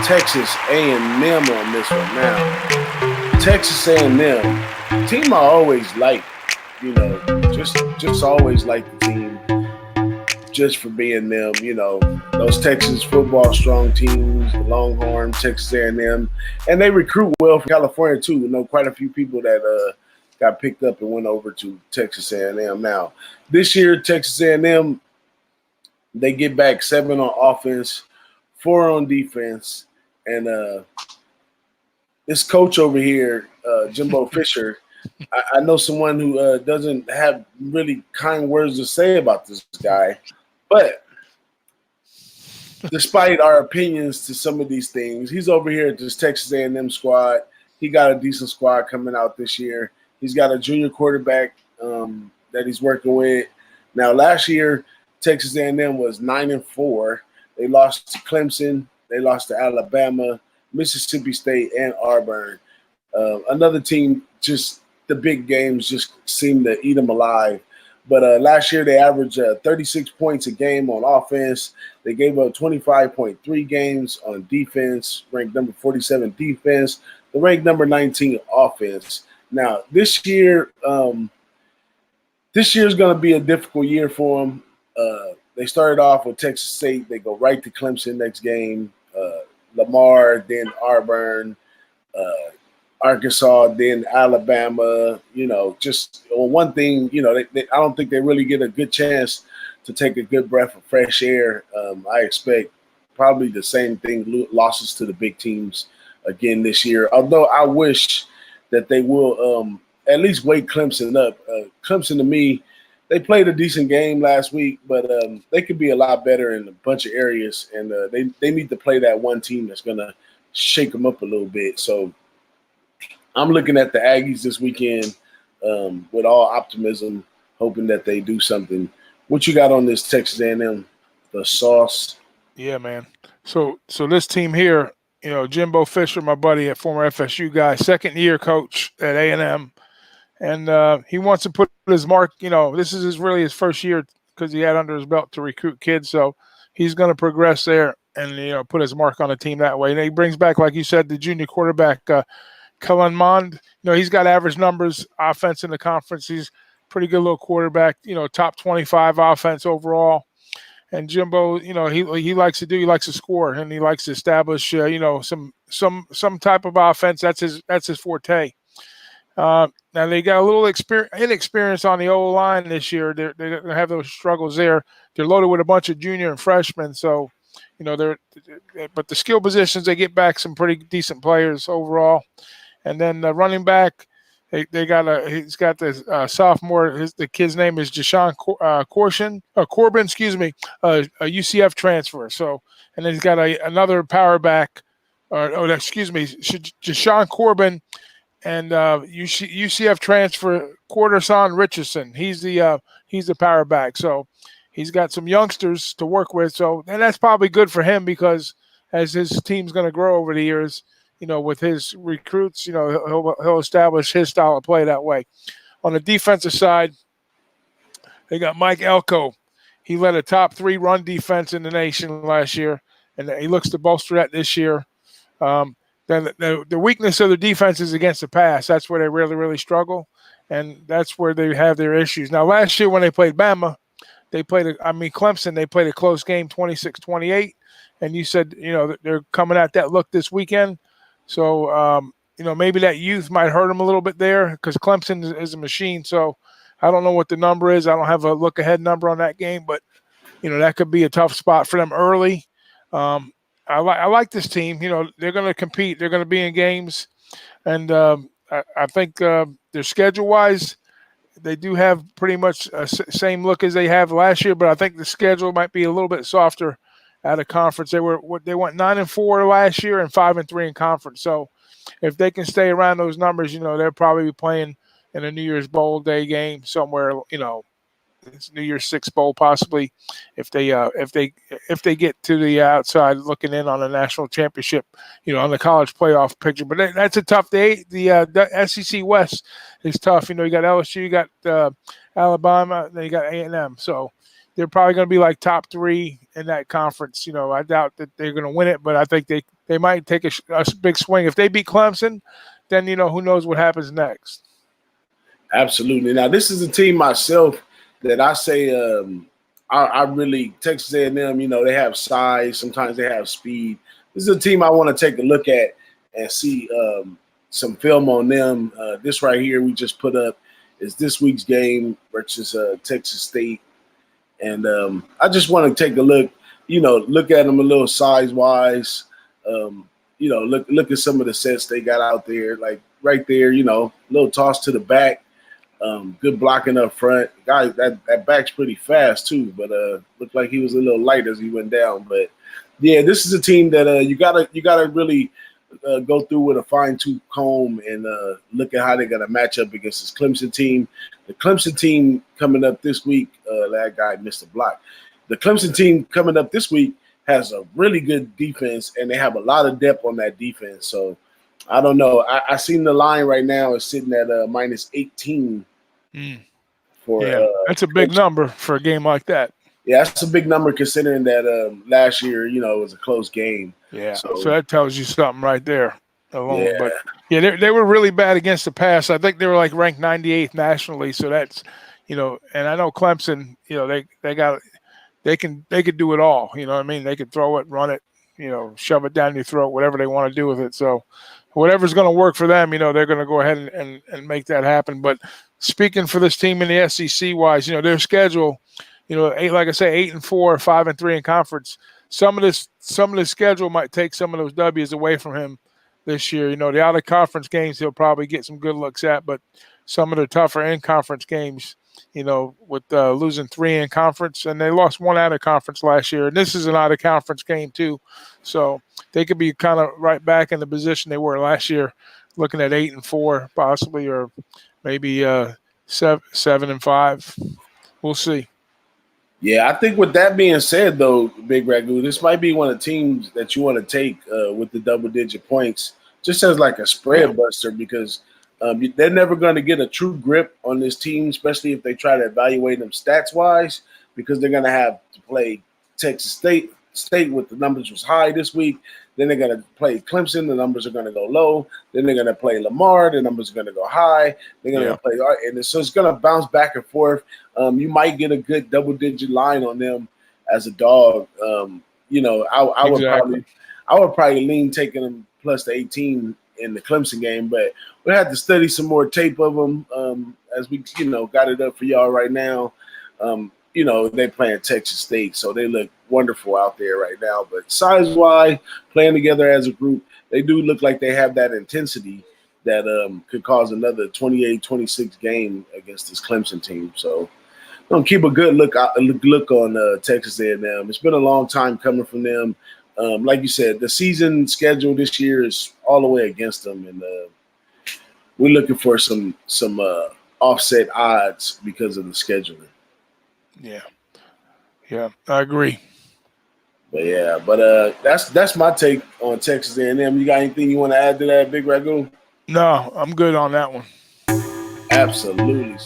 Texas A&M on this one. Now, Texas A&M, team I always like, just always like the team just for being them, those Texas football strong teams, the Longhorn, Texas A&M, and they recruit well from California too. Quite a few people that got picked up and went over to Texas A&M. Now, this year, Texas A&M, they get back 7 on offense, 4 on defense, and this coach over here, Jimbo Fisher, I know someone who doesn't have really kind words to say about this guy, but despite our opinions to some of these things, he's over here at this Texas A&M squad. He got a decent squad coming out this year. He's got a junior quarterback that he's working with. Now, last year, Texas A&M was 9-4. They lost to Clemson. They lost to Alabama, Mississippi State, and Auburn. Another team, just the big games just seem to eat them alive. But last year, they averaged 36 points a game on offense. They gave up 25.3 games on defense, ranked number 47 defense. They ranked number 19 offense. Now, this year is going to be a difficult year for them. They started off with Texas State. They go right to Clemson next game. Lamar, then Auburn, Arkansas, then Alabama. Just one thing, I don't think they really get a good chance to take a good breath of fresh air. I expect probably the same thing, losses to the big teams again this year. Although I wish that they will at least wake Clemson up. Clemson, to me, they played a decent game last week, but they could be a lot better in a bunch of areas, and they need to play that one team that's going to shake them up a little bit. So I'm looking at the Aggies this weekend with all optimism, hoping that they do something. What you got on this Texas A&M, the sauce? Yeah, man. So this team here, Jimbo Fisher, my buddy, a former FSU guy, second-year coach at A&M, and he wants to put his mark. This is really his first year because he had under his belt to recruit kids, so he's going to progress there and put his mark on the team that way. And he brings back, like you said, the junior quarterback, Kellen Mond. He's got average numbers, offense in the conference. He's a pretty good little quarterback, top 25 offense overall. And Jimbo, he likes to score, and he likes to establish, some type of offense. That's his forte. Now they got a little inexperience on the O-line this year. They're going to have those struggles there. They're loaded with a bunch of junior and freshmen, so but the skill positions, they get back some pretty decent players overall. And then the running back, he's got this sophomore. The kid's name is Jashawn Corbin, a UCF transfer. So, and then he's got another power back. Jashawn Corbin and UCF transfer Corderson Richardson. He's the power back. So he's got some youngsters to work with. So, and that's probably good for him because as his team's going to grow over the years, with his recruits, he'll establish his style of play that way. On the defensive side, they got Mike Elko. He led a top 3 run defense in the nation last year, and he looks to bolster that this year. Then the weakness of the defense is against the pass. That's where they really, really struggle, and that's where they have their issues. Now, last year when they played Bama, Clemson, they played a close game, 26-28, and you said, they're coming at that look this weekend. So, maybe that youth might hurt them a little bit there because Clemson is a machine. So I don't know what the number is. I don't have a look-ahead number on that game, but, that could be a tough spot for them early. I like this team. They're going to compete. They're going to be in games. And I think their schedule-wise, they do have pretty much same look as they have last year, but I think the schedule might be a little bit softer out of conference. They went 9-4 last year and 5-3 in conference. So if they can stay around those numbers, they'll probably be playing in a New Year's Bowl day game somewhere. It's New Year's Six Bowl possibly if they get to the outside looking in on a national championship, on the college playoff picture. But that's a tough day. The SEC West is tough. You got LSU, you got Alabama, then you got A&M. So they're probably going to be like top 3 in that conference. I doubt that they're going to win it, but I think they might take a big swing. If they beat Clemson, then who knows what happens next. Absolutely. Now, this is a team myself that I say I really Texas A&M. They have size. Sometimes they have speed. This is a team I want to take a look at and see some film on them. This right here we just put up is this week's game versus Texas State, and I just want to take a look. Look at them a little size wise. Look at some of the sets they got out there. Like right there, little toss to the back. Good blocking up front. Guy, that back's pretty fast too, but looked like he was a little light as he went down. But yeah, this is a team that you gotta really go through with a fine-tooth comb and look at how they're gonna match up against this Clemson team. The Clemson team coming up this week, that guy missed a block. The Clemson team coming up this week has a really good defense, and they have a lot of depth on that defense. So I don't know. I seen the line right now is sitting at minus 18. That's a big number for a game like that. Yeah, that's a big number considering that last year, it was a close game. Yeah, so that tells you something right there alone. Yeah. But yeah, they were really bad against the pass. I think they were like ranked 98th nationally. So that's and I know Clemson, they could do it all. You know what I mean? They could throw it, run it, shove it down your throat, whatever they want to do with it. So whatever's going to work for them, they're going to go ahead and make that happen. But speaking for this team in the SEC wise, their schedule, 8, like I say, 8-4, 5-3 in conference. Some of this schedule might take some of those W's away from him this year. The out of conference games he'll probably get some good looks at, but some of the tougher in conference games, with losing 3 in conference, and they lost 1 out of conference last year, and this is an out of conference game too, so they could be kind of right back in the position they were last year, looking at 8-4 possibly, or maybe 7-5. We'll see. Yeah, I think with that being said, though, BigRagoo, this might be one of the teams that you want to take with the double-digit points, just as like a spread buster, because they're never going to get a true grip on this team, especially if they try to evaluate them stats-wise, because they're going to have to play Texas State with the numbers was high this week. Then they're going to play Clemson. The numbers are going to go low. Then they're going to play Lamar. The numbers are going to go high. They're going to play, and so it's going to bounce back and forth. You might get a good double-digit line on them as a dog. I would probably lean taking them plus the 18 in the Clemson game, but we'll have to study some more tape of them as we, got it up for y'all right now. They playing Texas State, so they look wonderful out there right now. But size-wise, playing together as a group, they do look like they have that intensity that could cause another 28-26 game against this Clemson team. So I'm gonna keep a good look on Texas A&M. It's been a long time coming from them. Like you said, the season schedule this year is all the way against them, and we're looking for some offset odds because of the scheduling. Yeah, I agree. But that's my take on Texas A&M. You got anything you want to add to that, BigRagoo? No, I'm good on that one. Absolutely.